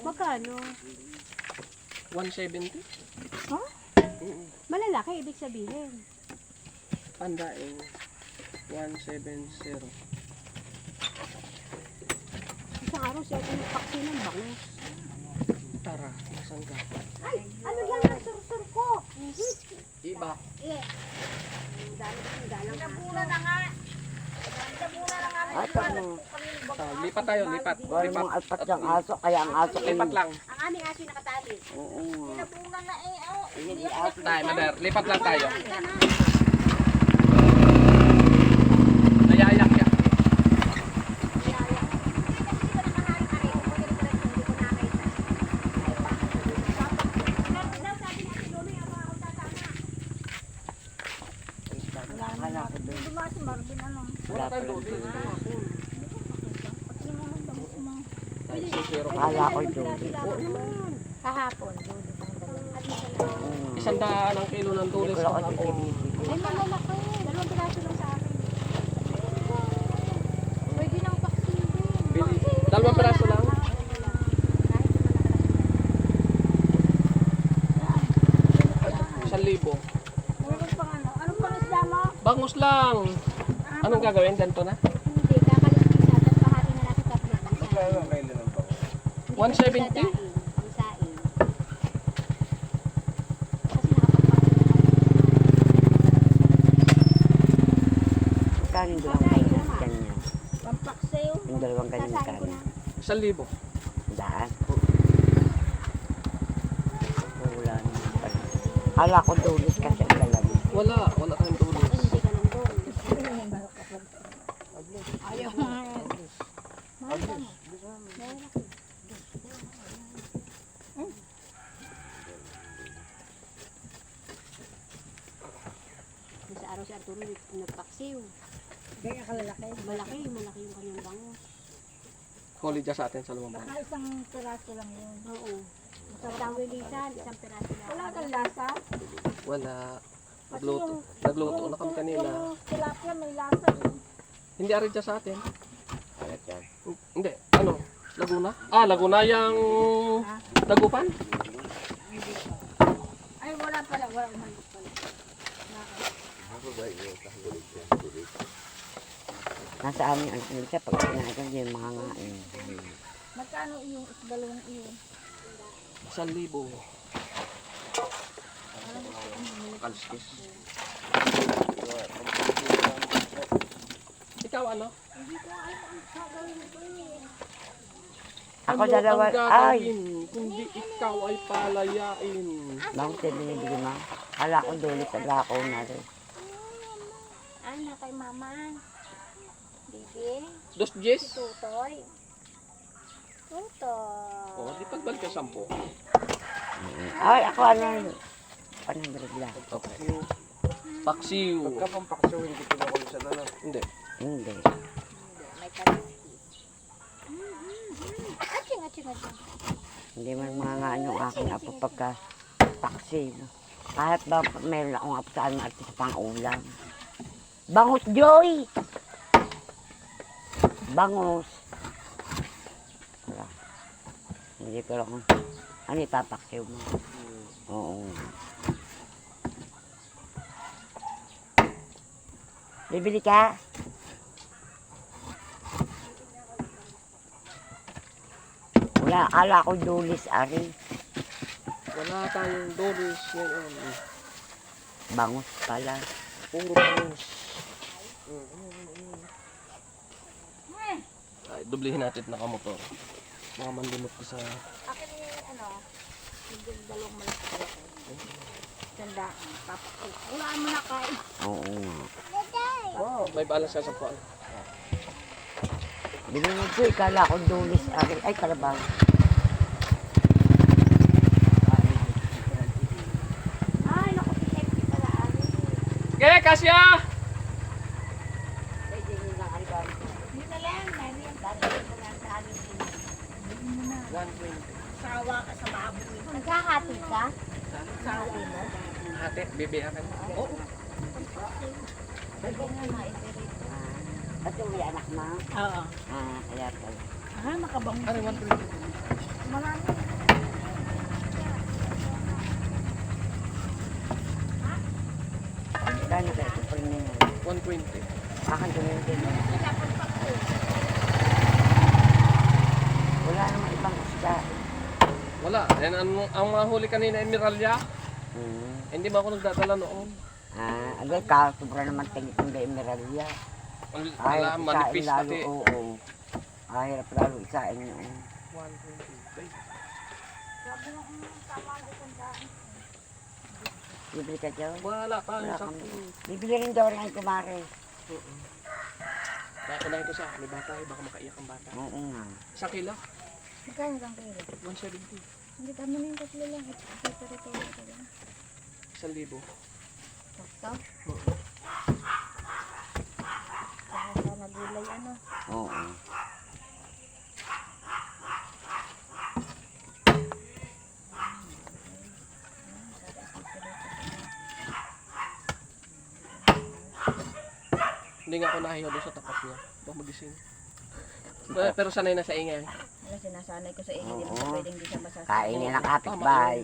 Magkano? 170. Huh? Malalaki, ibig sabihin. Pandaing 170. Isang araw siya ito nagpaksi ng bangus. Tara, nasaan ka? Ay, ano yan ang sursur ko? Iba. Nabuna na nga. At ano, Lipat tayo, lipat. wala Lipat. mong alpat ng aso, kaya ang aso ay... Lipat lang. Ang aming aso nakatali. Oo nga. Nabuna na eh. Oh. Hindi aso. Tayo, Mader. Lipat lang tayo. Nayayak-yak. Wala pa lang. Susiro. Kala ko doon. Kahapon. Isang daan ang kilo ng tulis. Wala ko Ako. Ay, malalaki. Dalawang piraso lang sa akin. Pwede nang paksin din. Dalawang piraso lang. Libo. Anong pang isda mo? Bangus lang. Anong gagawin? Ganito na? Hindi, kakaliskisa. Tapos pahati na natin kapit. 170? Kanin dalawang kanin kanya. Pampaksayo. Yung dalawang kanin kanin. 1,000. Daan po. Wala naman pala. Kala ko dulis kasi ang lalabas. Wala tayong tulis. Hindi ka nang doon. Ayaw nga. Sa araw si Arturo nagpaksiw. Kaya kalalaki? Malaki yung kanyang bangus. Huli dyan sa atin sa lumabang. Baka isang piraso lang yun. Oo. Sa tawilisan, isang piraso lang. Wala kang lasa? Wala. Nagluto na kami kanina. Yung tilapia may lasa eh. Hindi arin dyan sa atin. Alat yan. Hindi. Ano? Laguna? Laguna yung Dagupan? Ay, wala pala. Wala umalis pala. Nasa amin ang sinilsa pag sinagan yung mga ngain. Magkano yung dalawang iyon? 1,000. Kalskis. Ikaw ano? Hindi ko alam ang gagawin ko eh. Ako Ano dalawa, ang ay! gagawin kundi ikaw ay palayain? Bakit siya binibili ma? Kala ko dulis, kala ko na rin. Ano kay mama? Bibi? Dos Jess? Tutoy? Tutoy. Di pagbalik ka 10. Ay, ako ano, panandrig lang. Okay. Paksiw. Pagka pang paksiw, hindi ko na kulisan na. Hindi. Hindi. May kaliskis. Aching. Hindi man mga nga yung aking apo pagka taksi. Kahit ba meron akong apo saan na sa pang-ulam. Bangus, Joy! Bangus. Wala. Hindi ko lang ano ipapaksiw mo. Oo. Bibili ka? Wala, akala ko dulis, ari. Wala tayong dolis ngayon. Bangus pala. Puro bangus. Ay, dublihin natin nakamotor. Mga manlimot ko sa... Akin yung yung dalawang malaki. Tandaan, papakit. Wala mo na kain. Oo nga. Wow, may balas siya sa puan. Binunod ko, ikala ko dulis, ari. Ay, kalabaw. Ay, naku, si Sexy pala. Okay, Kasya! Hindi na lang, dahil yung dati ko na sa akin. 120. Sawa ka sa baboy. Nagkahati ka? Sawa mo? Hati, bibi akin. Oo. Pwede nga maipirit. Kasi uli anak mo? Oo. Kaya pala. Nakabango. Ano, 120. Marami. Kaya na kayo, super na yan. 120. Akan tumingin din. Pinapagpak ko. Wala namang ibang isda. Wala. Yan ang mga huli kanina, Emeralya. Hmm. Hindi ba ako nagdadala noon? Agay ka, sobra naman tingin ng Emeralya. Wala, manipis lalo, pati. oo. Hirap lalo isain yun. 120. Sabi ng tama ko kung daan. Bibili ka dyan? Wala pa. Wala Sa... kami. Bibili rin daw rin ang kumare. Unahin ko siya. May bata. Baka makaiyak ang bata. Oo nga. 1 kilo. Magkano kang kilo? 170. Hindi kami na yung tatlo lang. Ito rin ito lang. 1,000. Sakto. Saka sa nagulay ano. Oo. Hindi nga ako nahiya doon sa tapat niya. Baka magising. Pero sanay na sa ingay. Wala, sinasanay ko sa inyo. Hindi mo Oo. pwedeng di siya masasanay. Kain niya ng kapitbahay.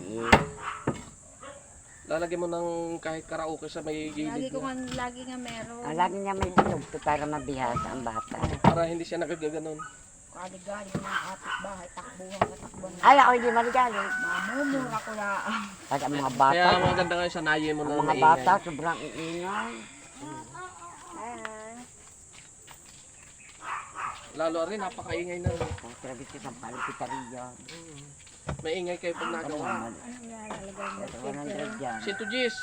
Lalagyan mo ng kahit karaoke sa may Lagi gilid ko niya. lagi nga meron. Lagi niya may tugto para mabihasa ang bata. Para hindi siya nagagaganon. Kalig-galig ng kapit-bahay. Takbuhan ka takbuhan. Ay, ako hindi maligali. Mamumura ko lang. Kasi ang mga bata, Kaya maganda ngayon sanayin mo ang na mga maingay. bata sobrang iingay. Lalo rin, napakaingay na. Ang service ko sa palipitariya. Maingay kayo pag nagawa. Ano yan? Lalagay mo. Ito 100 yan. Sinto Gis.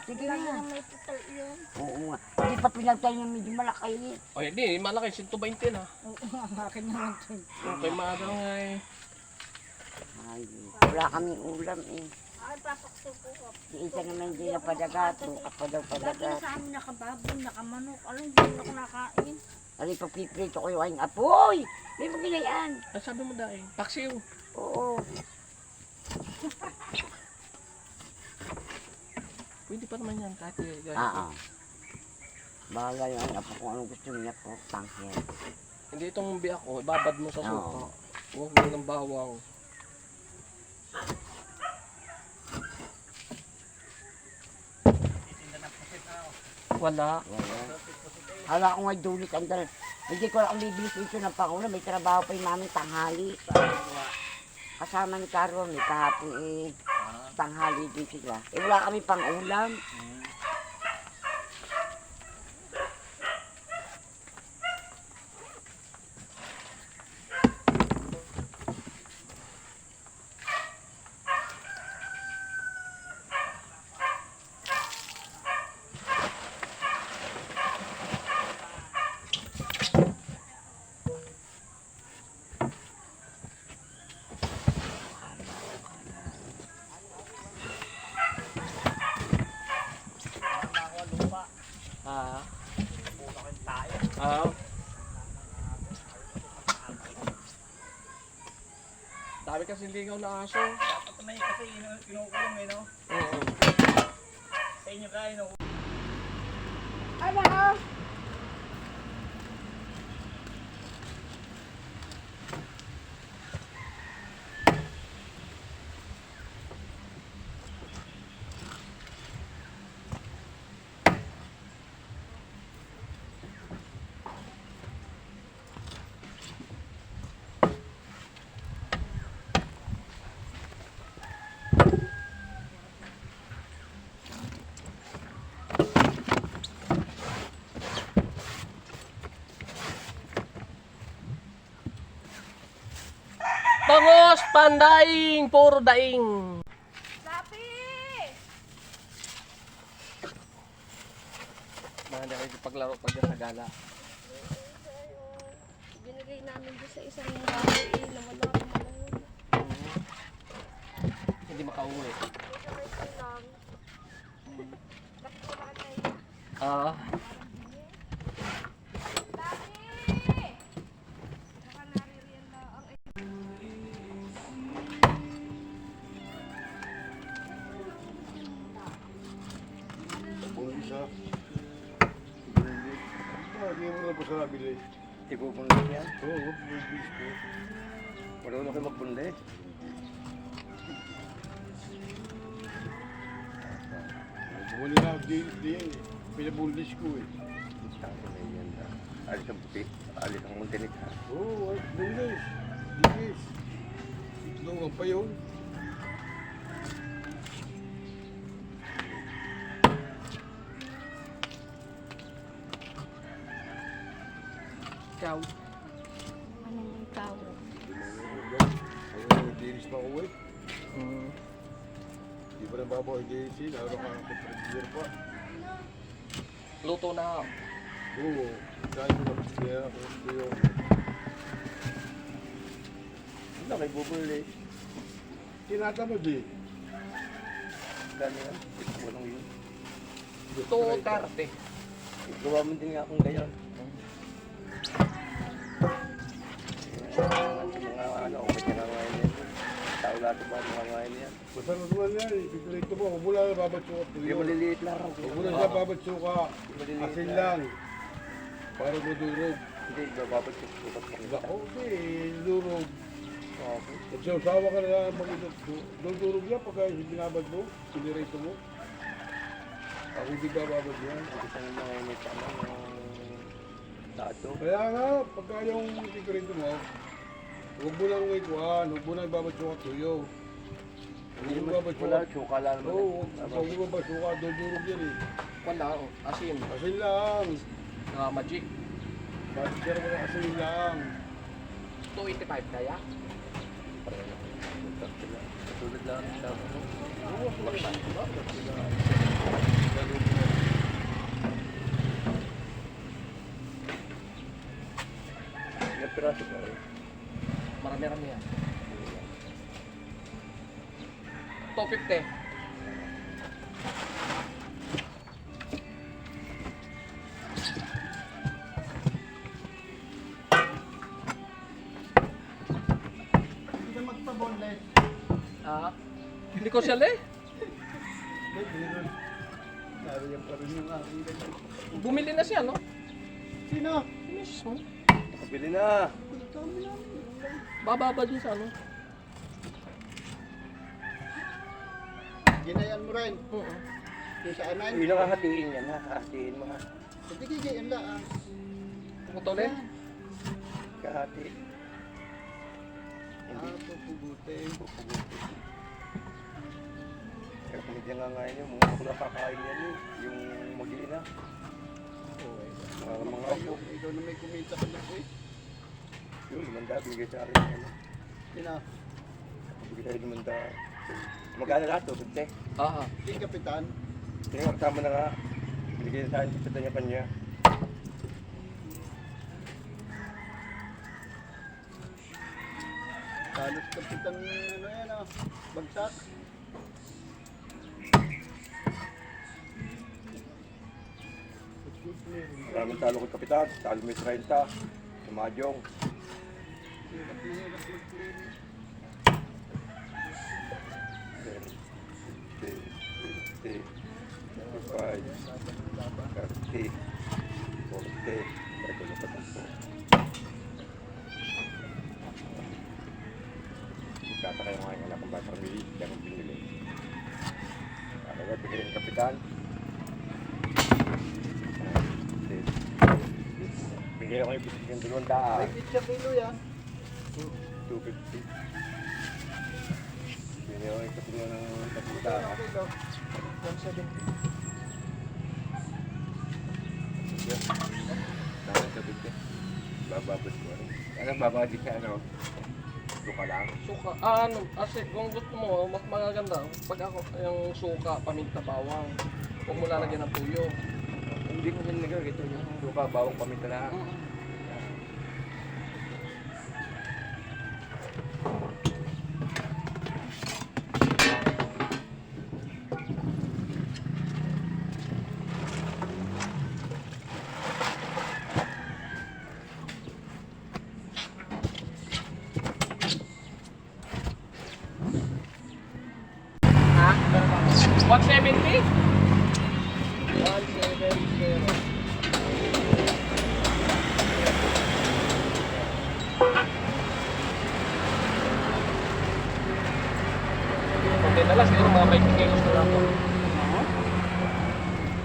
Sige Lagi na. na may putal yun. Oo nga. Hindi pa pinagtay yung medyo malaki. O hindi, malaki. 120 na. Oo, akin naman ito. Okay, maadang nga eh. Ay, wala kaming ulam eh. Ay, papakso ko. Yung isa naman hindi na padagat. Bukas pa daw Lagi padagat. na sa amin nakababon, nakamanok. Alam, hindi na ako nakain. Ay, papiprito ko yung aking apoy. May maginayan. Ang sabi mo dahil, paksiw. Oo. Pwede pa naman yan kahit Bahala yung aking apo kung anong gusto niya po. Tangkyan. Hindi itong biyak ko, ibabad mo sa Oo. suka. Huwag mo ng bawang. Wala. Wala. Hala ko nga dulit ang dal. Hindi ko lang bibilis dito ng panguna. May trabaho pa yung mami tanghali. Kasama ni Carol, may kahapon eh. Tanghali din sila. Eh wala kami pang ulam. Dami kasi ligaw na aso. Dapat na kasi kinukulong eh, no? Oo. Sa inyo kayo, no? Ano? Bangos, pandaing, puro daing. Lapi! Mahanda kayo paglaro pag sa gala. Binigay namin doon sa isang bahay na wala akong malayon. Hindi makauwi. May silang. Ah. Isa. Hindi mo na pa sa nabili. Ipupunod yan? Oo, bilis ko. Marunong kayo magpunde. Bumuli na ako diyan eh. Pinabundis ko eh. Sabi na yan. Alis ang puti. Alis ang muntinik ha. Oo, bundis. Digis. Tulungan pa yun. Ikaw. Anong ikaw? Ayun, dinis pa ako eh. Mm. Di ba nababaw yung dinis? Lalo ka ng petrolier pa. Luto na. Oo, dahil ko kaya ako yung Wala kayo bubuli. tinatamad eh. Gano'n yan. Walang yun. 2:30. Gawa mo din nga akong gayon. Mga ano, may kinangain yan. Tao lahat ba mga ngain yan. Basta naman yan eh. Pipilito mo, huwag mo lang babatsuka. Hindi maliliit lang. Huwag mo lang siya babatsuka. Asin lang. Para madurog. Hindi, bababot ko sukat mo. Ako, hindi, durog. Okay. At siya, usawa ka na lang dudurog yan pagka binabad mo, pinirito mo. Ako hindi bababad yan. Isa ng mga init ano, yung tato. Kaya nga, pagka yung pinirito mo, huwag mo lang ikuhan, huwag mo lang babatsuka tuyo. Hindi Huwag mo naman, babatsuka. wala, tsuka lang naman. Oo, huwag mo babatsuka, dudurog yan eh. Wala. Oh. Asin. Asin lang. Magic. Bakit mo ng asin lang. 285 kaya? Katulad lang ang tao. Oo, asin lang. Ilang piraso pa rin. Marami-rami yan. 250. Hindi ka magpa-boneless. Ah? Hindi ko siya le. Nariyan pa rin yung aking ganyan. Bumili na siya, no? Sino? Mismo. Nakabili na. Bababa din sa ano? Ginayan mo rin. Oo. Yung sa anan. Hindi nakahatiin yan ha. Hatiin mo ha. Hindi gigayan lang. Putulin? Kahati. Hindi. Pupugutin. Pupugutin. Kaya kung hindi nga ngayon yung mga ako nakakain yan eh. Yung mag-iina. Mga ako. Ikaw na may kumita ka na po eh. Yun, limanda. Bigay sa akin. Ano. Sino? Bigay tayo limanda. Magkano lahat to? 50. Aha. Si Kapitan. Kaya kasama na nga. Binigay sa akin sa kanya. Halos Kapitan ano yan ah. Bagsak. Maraming talo ko kapitan. Talo may 30. Sa Mahjong. Hirap mag-clean. 50, 55, 30, 40. Ito na patakbo. Magtataka yung mga anak ng batang milis. Kaya kong pinili. Talaga, bigay ng kapitan. Bigay ako yung bisig ng 200. May pizza kilo yan. 250. Bigay ako yung kapitan ng kapitan. Kilo. 170. Tama sa bigay. Bababot ko rin. Ano, babadi ka ano? Suka lang. Suka. Ano? Kasi kung gusto mo, mas magaganda. Pag ako, yung suka, paminta, bawang. Huwag mo lalagyan ng tuyo. Hindi ko din nagagito yung suka, bawang paminta lang. Ha? 170? 170. konti na lang, siguro mga 20 kilos na lang po.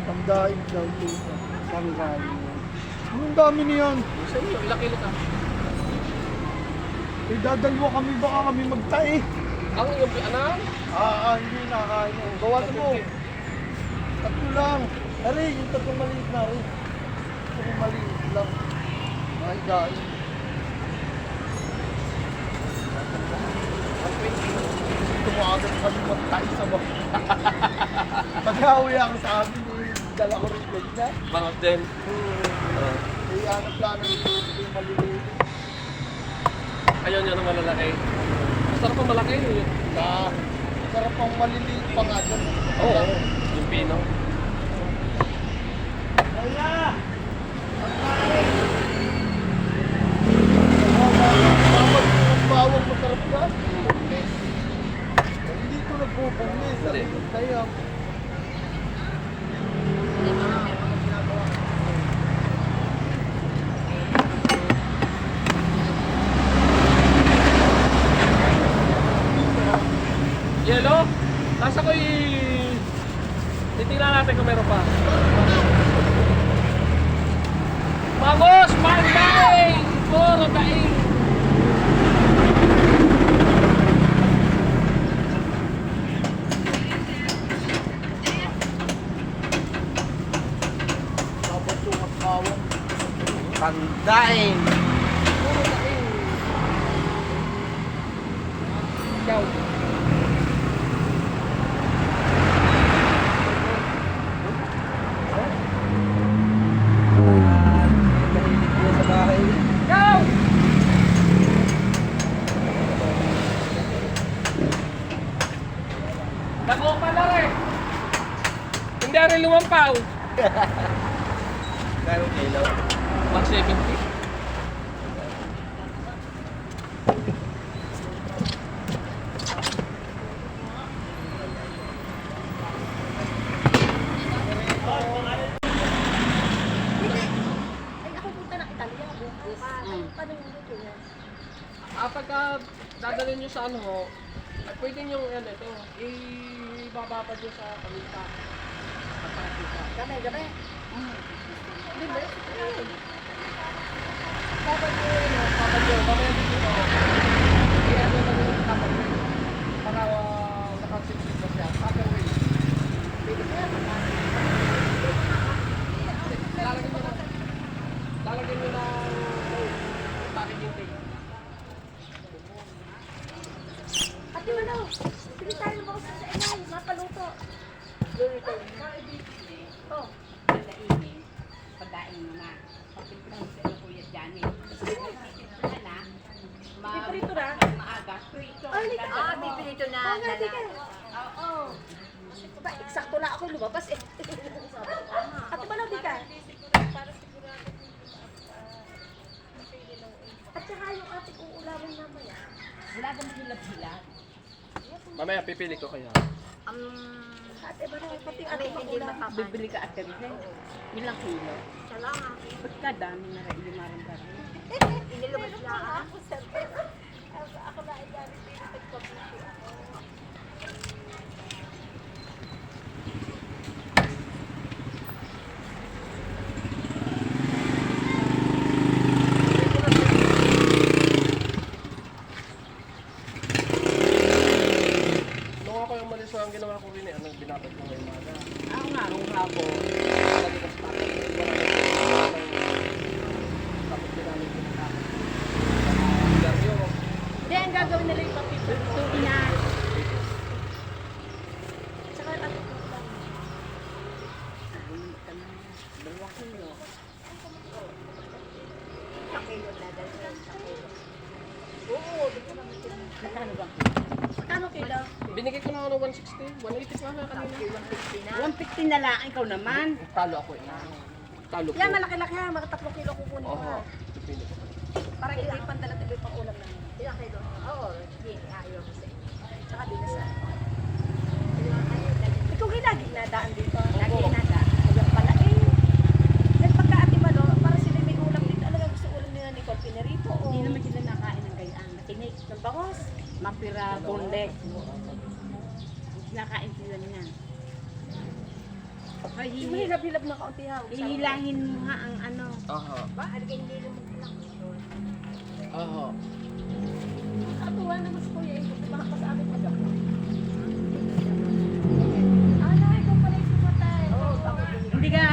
Pagdaig daw ito. Sanggali. Anong dami niyan? Sa inyo, ilang kilo ka? Eh, dadalwa kami, baka kami magtae. Ang iyong anak? Hindi na, kaya. Bawasan mo. Tatlo lang. Ari, yung tatlong maliit na rin. Tatlong maliit lang. Ay, dahil. Tumagal kami magtae sa baka. Pag-awi ako sa amin, dala ko rin ganyan. Mga din. Eh, ano plano nito yung maliliit. Ayaw niya ng malalaki. Masarap ang malaki. Sarap pang maliliit pa nga dyan. Oo. Yung pino. Bawang masarap ka. Hindi ko nagpupulis. Hindi. Kaya, Yellow? Nasa ko titingnan natin kung meron pa. Vamos! Pandaing! Puro daing! dapat yung bawang. Pandain. Puro daing! Ikaw. Sa bahay. Ikaw! Nako pa lang eh! Hindi rin lumampaw! Kaya kilo. 170. Ay, ako punta ng Italia bukas. Paano yung luto yan? Pagka dadalhin nyo sa ano ho, pwede nyo yan ito, ibababad nyo sa kamita. Gabi. Di ba? Babad nyo yun, babad nyo, mamaya dito ito. I-ano lang yung kapag para nakasipsip na siya. Paper weight. Pwede ko yan. Lalagyan nyo ng packaging tape. Ate Mano, sige tayo na sa inay, mapaluto. Luto. Oh. Pagdain mo na. Pagdain mo sa Kuya Johnny. Pagdain na. Piprito na? Maaga. Prito. Piprito na. Oo nga, di ka. Oo. Ba, eksakto na ako lumabas eh. Ate Mano, di ka? At saka yung ate kong ulawin mamaya. Wala kang hilap-hilap. Mamaya pipili ko kaya. Ate Mano, pati ate kong ulawin. Bibili ka at ilang kilo. Salamat. Ba't ka dami na rin yung marang-marang? Inilabas na ako. Ako na ay gamit dito nagpapito ako. Nung ako yung malis ang ginawa ko rin eh, ano, binabad ko ngayon mga. Ako nga, nung hapon. Lagi ko sa packaging. Tapos ginamit ko na tapos. Garyo. Hindi, ang gagawin nila yung papito. Tuki na. Tsaka ate kong ulawin. Dalawa kilo. Pakilo na dahil. Oo, dito naman ito. Magkano ba? Ano kilo? Binigay ko na ako ng 160. 180 pa nga kanina. 150 na lang, ikaw naman. Talo ako eh. Talo ko. Yan, malaki-laki ha. Mga 3 kilo kukunin ko Oo. ha. Pipili ko. Para hindi pandala-tuloy pang ulam namin. Ilang kilo? Oo, hindi. Ayaw ko sa inyo. Tsaka dito sa... Ikaw ginagig na daan dito. Lagi na daan. Ayan pala eh. Then pagka ati Mano, para sila may ulam dito. Ano nga gusto ulam nila ni Corpinarito? Hindi naman sila nakain ng gayaan. Matinik. Ng bangos. Mapira, bondek. Nakain sila niya. Ay, Yung mahilap-hilap na kaunti ha. hihilahin mo nga ang ano. Aha. Ba, alagay hindi naman lang. Aha. Atuwa na mas kuya, baka pa sa akin agap. Ano, ikaw pala yung sumatay. Oo, tapos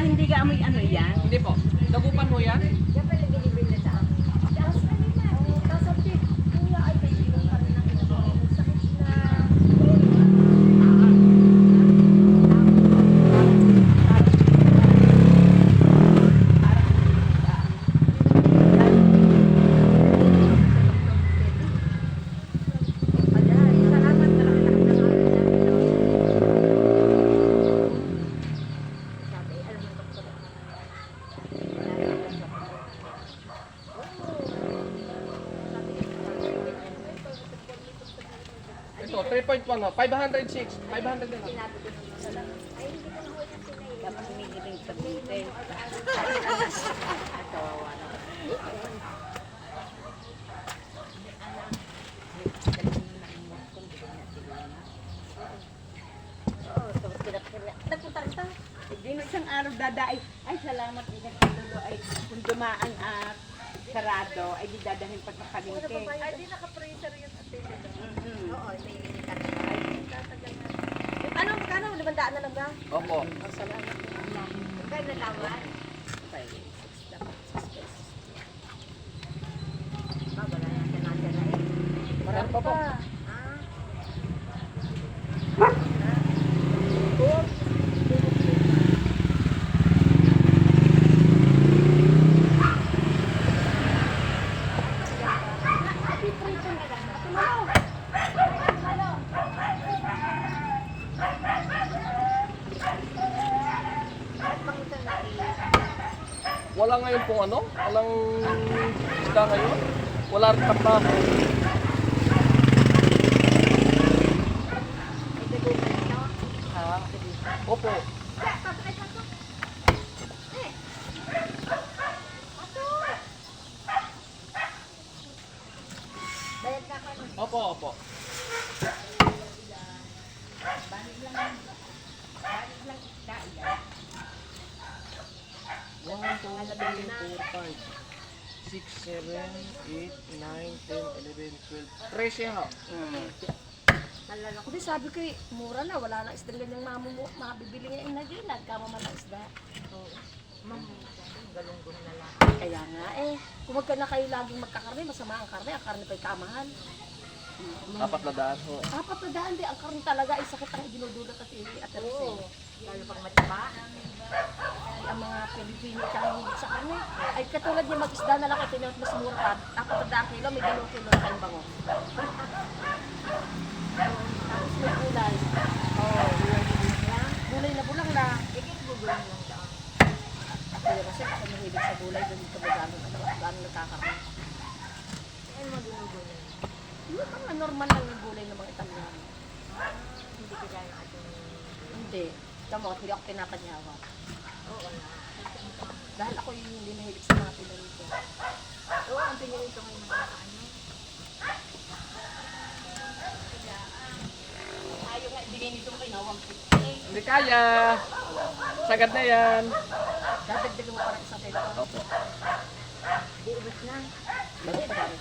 Hindi ka amoy ano yan. Hindi po. Dagupan mo yan? yan pala binibili na sa akin. Tapos kanina, tapos sabi, kuya, ay, may ilong ka rin ang ilong. Sakit na. Ito, 3.1 no? 506. 500 na lang. Dapat humihiling sa binte. Kawawa na. Nagpunta rin ta. Hindi na isang araw dadaay. Ay, salamat din ang pinulo. Ay, kung dumaan at sarado, ay di dadahin pa sa palengke. Ay, di naka-freezer yun at Oo, may initan. Ano, magkano? 500 na lang ba? Opo. Salamat. Magkano na lawan? Wala natin natin na eh. Meron pa po. Ah. Wala ngayon pong ano? Walang isda ngayon? Wala rin tapraho. Ha? Opo. Opo, opo. One, two, three, four, five, 6, 7, 8, 9, 10, 11, 12. 13 ha. Hindi, sabi ko eh, mura na, wala na isdang ganyang mabibili ngayon na ginag, kama man ang isda. Kaya nga eh, kung wag ka na kayo laging magkakarne, masama ang karne pa'y kamahal. 400 ho. 400 di, ang karne talaga ay sakit ang dinudulot at aterse. Lalo pang mataba. Ang mga Pilipino kang hilig sa karne. Ay katulad niya mag-isda na lang ay tinawag mas mura pa. 400 kilo, may 2 kilo na kayong bango. Tapos may gulay. Gulay na bulang na. Gulay lang daan. Kaya kasi ako mahilig sa gulay, doon ito magano nagkakarne. Ano mo gulay? Yung mga normal lang yung gulay ng mga Italiano. Hindi ka gaya ating... Hindi. Tama, hindi ako pinapanyawa. Oo na. Dahil ako yung hindi nahilig sa mga pinarito. Oo, ang pinarito ngayon mga ano. Ayaw nga, ibigay nito mo kayo na 150. Hindi kaya. Sagad na yan. Dadagdagan mo parang isang kilo. Opo. Di, ubus na. Meron pa kami.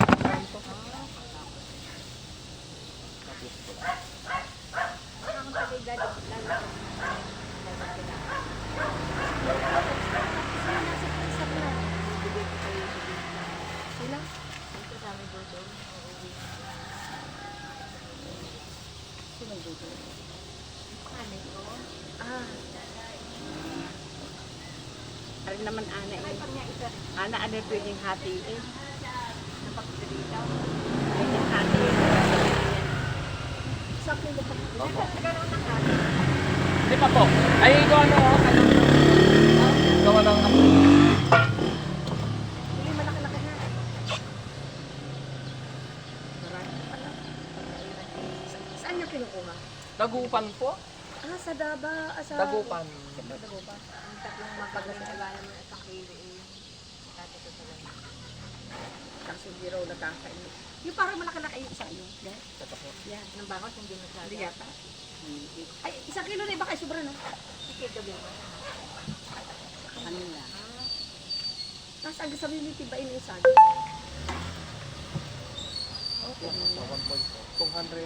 Ang tagay dadagdagan. Sila? Ito sa amin doon. Sino doon? Ano ko? Ari naman ana eh. Ana ano pwedeng hatiin. Napakita pwedeng hatiin. Sa kilo pa. Opo. Hindi pa po. Ay, gawa na ako. Gawa ng ako. Hindi malaki-laki na. Saan niyo kinukuha? Dagupan po. Sa Daba. Sa Dagupan. Dagupan. Ang tatlong magpagkakagala mo at ang kilo eh. Kasi hindi raw nakakain. Yung parang malaki-laki yung isa yun. Yan. Ito po. Yan. Nang bangos hindi masyado. Hindi yata. Ay, 1 kilo na iba kay sobra na. Sige, gabi. Kanila. Nasa aga sabi mo tibain yung sag. Okay. 200.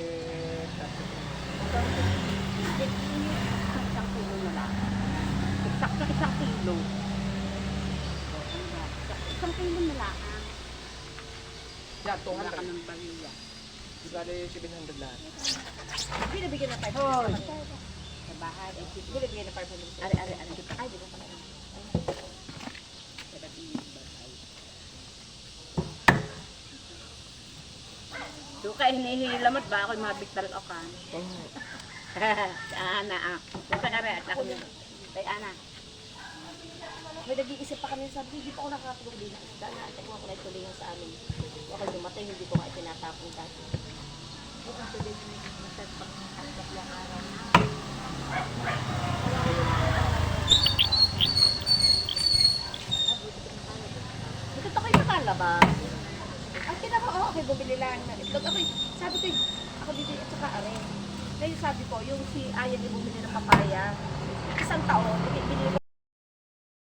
Isang kilo na lang. Eksakto 1 kilo. Isang kilo na lang. Yan, Wala ka 200. ng baliya. Di ba 700 lahat? Binabigyan na 500 Hoy. Sa bahay, ay sige. Binabigyan na 500. Ari. Ay, di ba pala yun? Sa dating bahay. So kaya hinihilamot ba ako'y mabigtal o kan? Sa Ana ah. Sa kare at ako niya. Kay Ana. May nag-iisip pa kami, sabi, hindi pa ako nakakatulog din. Dahil na, check mo ako na itulingan sa amin. Ako dumatay, hindi ko nga itinatapong dati. Bukas sa din masat pag tatlong araw na. Bakit ako'y nakalabas? Ang kinaka, okay, bumili lang na itlog. Sabi ko, ako dito at saka arin. Ngayon sabi ko, yung si Ayan yung bumili ng papaya. 1 taon, binili ko